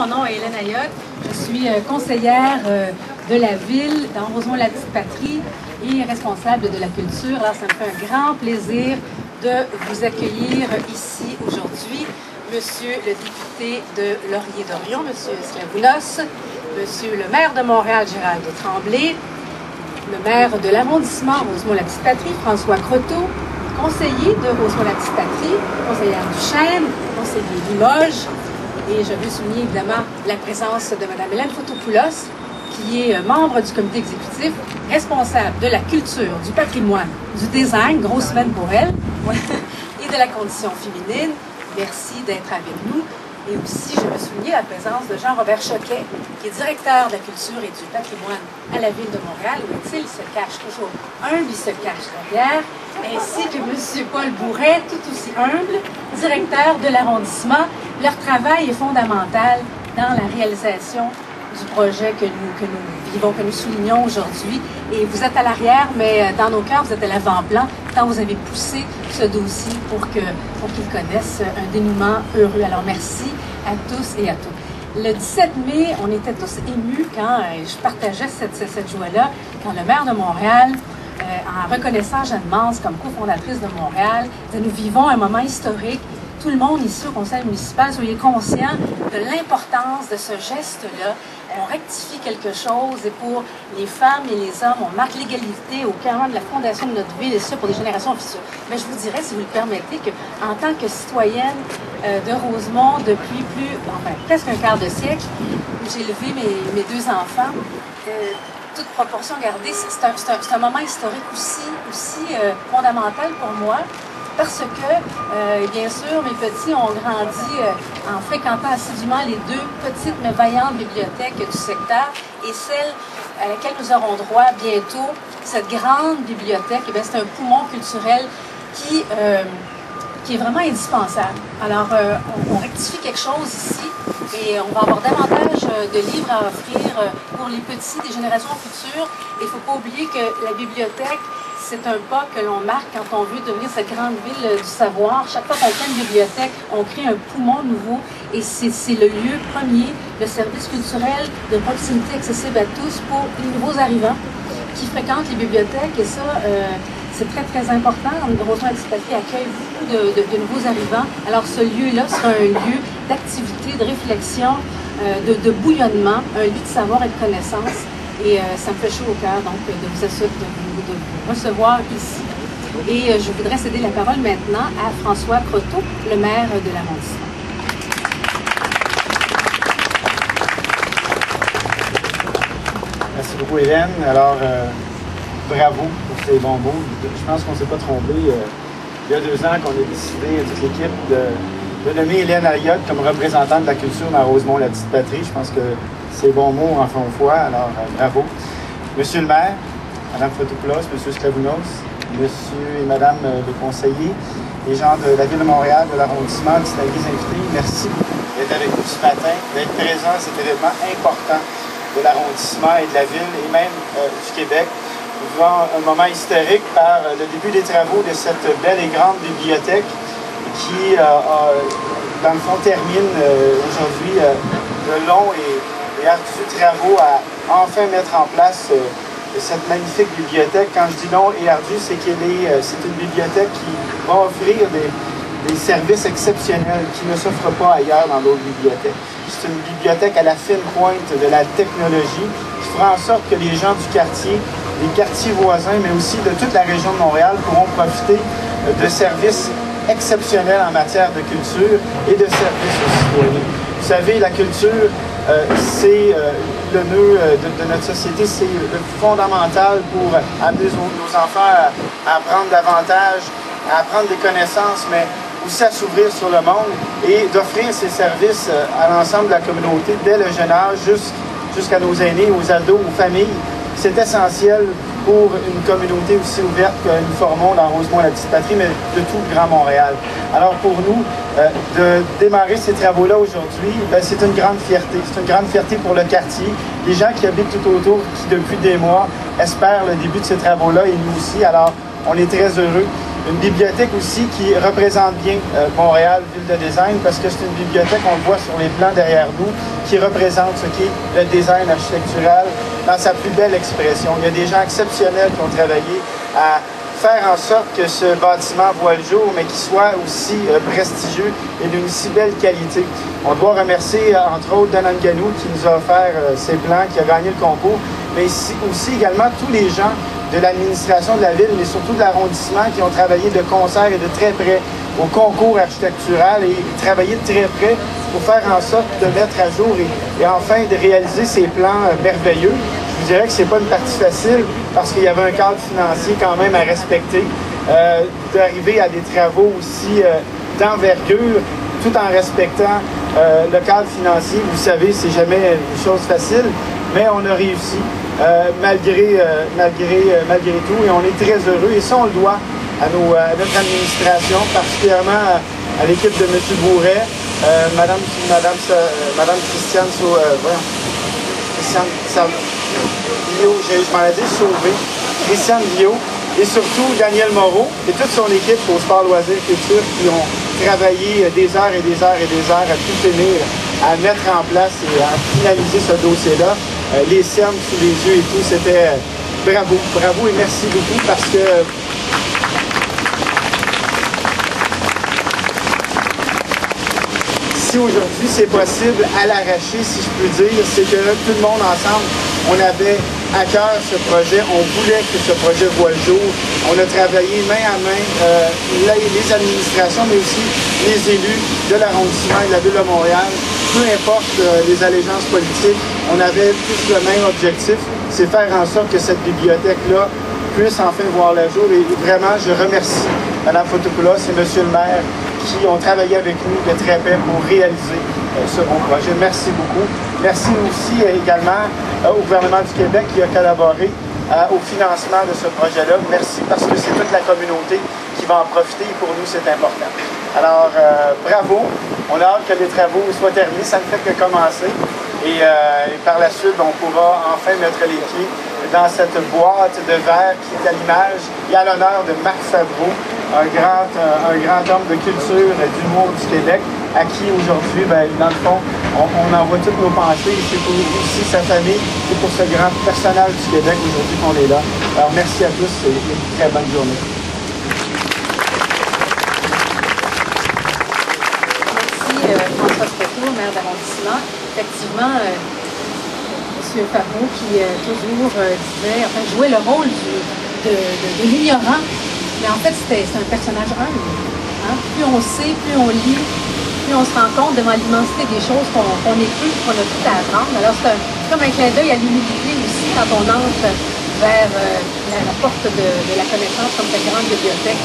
Mon nom est Hélène Ayotte, je suis conseillère de la ville dans Rosemont-la-Petite-Patrie et responsable de la culture. Alors, ça me fait un grand plaisir de vous accueillir ici aujourd'hui. Monsieur le député de Laurier-Dorion, Monsieur Slavounos, Monsieur le maire de Montréal, Gérald Tremblay, le maire de l'arrondissement Rosemont-la-Petite-Patrie, François Croteau, conseiller de Rosemont-la-Petite-Patrie, conseillère Duchesne, conseiller Limoges. Et je veux souligner évidemment la présence de Mme Hélène Fotopoulos, qui est membre du comité exécutif, responsable de la culture, du patrimoine, du design, grosse semaine pour elle, et de la condition féminine. Merci d'être avec nous. Et aussi, je veux souligner la présence de Jean-Robert Choquet, qui est directeur de la culture et du patrimoine à la Ville de Montréal, où il se cache toujours humble, il se cache derrière, ainsi que M. Paul Bourret, tout aussi humble, directeur de l'arrondissement. Leur travail est fondamental dans la réalisation du projet que nous vivons, que nous soulignons aujourd'hui. Et vous êtes à l'arrière, mais dans nos cœurs, vous êtes à l'avant-plan, tant vous avez poussé ce dossier pour qu'ils connaissent un dénouement heureux. Alors, merci à tous et à toutes. Le 17 mai, on était tous émus quand je partageais cette joie-là, quand le maire de Montréal, en reconnaissant Jeanne Mans comme cofondatrice de Montréal, nous vivons un moment historique. Tout le monde ici au conseil municipal, soyez conscients de l'importance de ce geste-là. On rectifie quelque chose et pour les femmes et les hommes, on marque l'égalité au cœur de la fondation de notre ville et ça pour des générations futures. Mais je vous dirais, si vous le permettez, qu'en tant que citoyenne de Rosemont depuis presque un quart de siècle, où j'ai élevé mes deux enfants, toute proportion gardée, c'est un moment historique aussi fondamental pour moi. Parce que, bien sûr, mes petits ont grandi en fréquentant assidûment les deux petites mais vaillantes bibliothèques du secteur et celle à laquelle nous aurons droit bientôt, cette grande bibliothèque, c'est un poumon culturel qui est vraiment indispensable. Alors, on rectifie quelque chose ici et on va avoir davantage de livres à offrir pour les petits des générations futures. Il ne faut pas oublier que la bibliothèque, c'est un pas que l'on marque quand on veut devenir cette grande ville du savoir. Chaque fois qu'on crée une bibliothèque, on crée un poumon nouveau et c'est le lieu premier, le service culturel de proximité accessible à tous pour les nouveaux arrivants qui fréquentent les bibliothèques. Et ça, c'est très, très important. Rosemont-la-Petite-Patrie accueille beaucoup de nouveaux arrivants. Alors, ce lieu-là sera un lieu d'activité, de réflexion, de bouillonnement, un lieu de savoir et de connaissance. Et ça me fait chaud au cœur, donc, de vous recevoir ici. Et je voudrais céder la parole maintenant à François Croteau, le maire de l'arrondissement. Merci beaucoup, Hélène. Alors, bravo pour ces bons mots. Je pense qu'on ne s'est pas trompé. Il y a 2 ans qu'on a décidé, toute l'équipe, de nommer Hélène Ayotte comme représentante de la culture dans Rosemont-la-Petite-Patrie. Je pense que ces bons mots en font foi, alors bravo. Monsieur le maire, Mme Fotopoulos, Monsieur Slavounos, Monsieur et Madame les conseillers, les gens de la Ville de Montréal, de l'arrondissement, distingués invités, merci d'être avec nous ce matin, d'être présents à cet événement important de l'arrondissement et de la Ville et même du Québec. Nous vivons un moment historique par le début des travaux de cette belle et grande bibliothèque qui, dans le fond, termine aujourd'hui de longs et ardus travaux à enfin mettre en place cette magnifique bibliothèque. Quand je dis long et ardu, c'est c'est une bibliothèque qui va offrir des services exceptionnels qui ne s'offrent pas ailleurs dans d'autres bibliothèques. C'est une bibliothèque à la fine pointe de la technologie qui fera en sorte que les gens du quartier, les quartiers voisins, mais aussi de toute la région de Montréal pourront profiter de services exceptionnels en matière de culture et de services aux citoyens. Vous savez, la culture, c'est le nœud de notre société, c'est fondamental pour amener nos enfants à apprendre davantage, à apprendre des connaissances, mais aussi à s'ouvrir sur le monde et d'offrir ces services à l'ensemble de la communauté dès le jeune âge jusqu'à nos aînés, aux ados, aux familles. C'est essentiel pour une communauté aussi ouverte que nous formons dans Rosemont-la-Petite-Patrie, mais de tout le Grand Montréal. Alors pour nous, de démarrer ces travaux-là aujourd'hui, c'est une grande fierté. C'est une grande fierté pour le quartier, les gens qui habitent tout autour, qui depuis des mois espèrent le début de ces travaux-là et nous aussi. Alors on est très heureux Une bibliothèque aussi qui représente bien Montréal, ville de design, parce que c'est une bibliothèque, on le voit sur les plans derrière nous, qui représente ce qu'est le design architectural dans sa plus belle expression. Il y a des gens exceptionnels qui ont travaillé à faire en sorte que ce bâtiment voit le jour, mais qu'il soit aussi prestigieux et d'une si belle qualité. On doit remercier, entre autres, Danan Ganou qui nous a offert ces plans, qui a gagné le concours, mais aussi également tous les gens de l'administration de la ville, mais surtout de l'arrondissement, qui ont travaillé de concert et de très près au concours architectural et travaillé de très près pour faire en sorte de mettre à jour et enfin de réaliser ces plans merveilleux. Je vous dirais que c'est pas une partie facile parce qu'il y avait un cadre financier quand même à respecter, d'arriver à des travaux aussi d'envergure, tout en respectant le cadre financier. Vous savez, c'est jamais une chose facile, mais on a réussi malgré tout, et on est très heureux, et ça on le doit à notre administration, particulièrement à l'équipe de M. Bourret, Madame Christiane Villot, je m'en ai dit sauvé, Christiane Villot, et surtout Daniel Moreau et toute son équipe au Sport Loisirs Culture qui ont travaillé des heures et des heures et des heures à tout finir, à mettre en place et à finaliser ce dossier-là. Les cernes sous les yeux et tout, c'était bravo, bravo et merci beaucoup parce que si aujourd'hui c'est possible à l'arracher, si je peux dire, c'est que tout le monde ensemble, on avait à cœur ce projet, on voulait que ce projet voie le jour. On a travaillé main à main, les administrations, mais aussi les élus de l'arrondissement et de la ville de Montréal. Peu importe les allégeances politiques, on avait tous le même objectif, c'est faire en sorte que cette bibliothèque-là puisse enfin voir le jour. Et vraiment, je remercie Mme Fotopoulos et M. le maire qui ont travaillé avec nous de très près pour réaliser ce bon projet. Merci beaucoup. Merci aussi également au gouvernement du Québec qui a collaboré au financement de ce projet-là. Merci parce que c'est toute la communauté qui va en profiter et pour nous, c'est important. Alors, bravo. On a hâte que les travaux soient terminés. Ça ne fait que commencer. Et par la suite, on pourra enfin mettre les pieds dans cette boîte de verre qui est à l'image et à l'honneur de Marc Favreau, un grand homme de culture et d'humour du Québec, à qui aujourd'hui, dans le fond, on envoie toutes nos pensées. C'est pour aussi sa famille et pour ce grand personnage du Québec aujourd'hui qu'on est là. Alors merci à tous et une très bonne journée. François Prétour, maire d'arrondissement. Effectivement, M. Favreau qui toujours jouait le rôle de l'ignorant, mais en fait c'est un personnage humble. Hein? Plus on sait, plus on lit, plus on se rend compte devant l'immensité des choses qu'on écoute, qu'on a tout à apprendre. Alors c'est comme un clin d'œil à l'humilité aussi quand on entre vers la porte de la connaissance comme cette grande bibliothèque.